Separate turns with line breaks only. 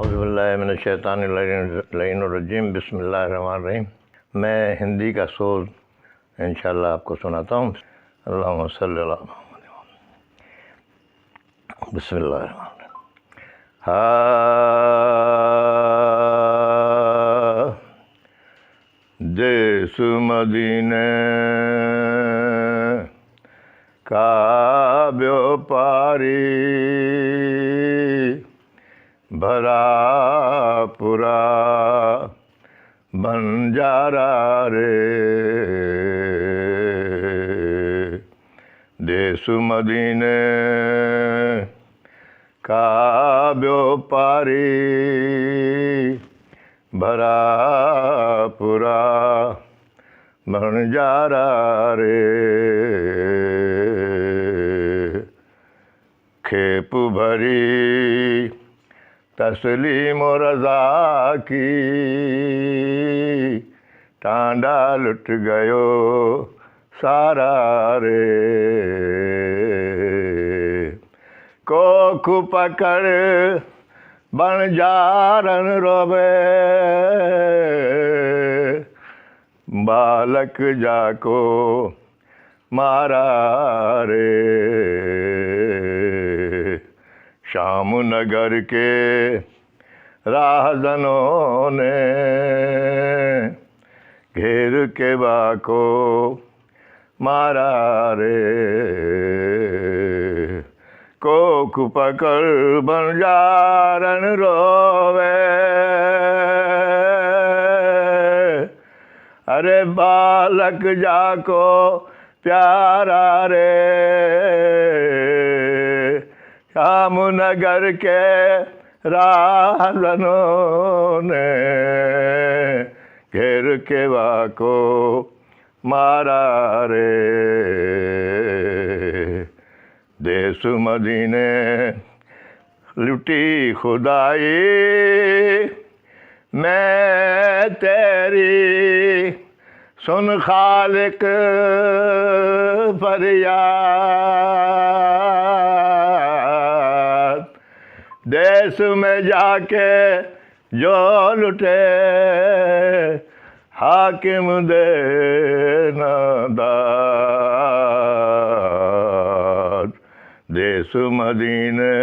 औज़ुबिल्लाहिमिनश्शैतानिर्रजीम बिस्मिल्लाहिर्रहमानिर्रहीम। मैं हिंदी का सोल इंशाअल्लाह आपको सुनाता हूँ। अल्लाहुम्मा सल्लि अला मुहम्मद। बिस्मिल्लाहिर्रहमानिर्रहीम। देश मदीने का व्यापारी भरा पूरा बंजारा रे। देश मदीने का व्यापारी भरा पूरा बंजारा रे। खेप भरी तस्लीम रज़ा की टांडा लुट गयो सारा रे। कोख पकड़ बंजारन रोवे बालक जाको मारा रे। शाम नगर के राहजनों ने घेर के बाको मारा रे। कोख पकड़ बंजारन रोवे अरे बालक जाको प्यारा रे। शाम नगर के राहजनों ने घेर के वाको मारा रे। देश मदीने लुटी खुदाई मैं तेरी सुन खालिक फरियाद। देश में जाके जो लुटे हाकिम दे दाद। देश मदीने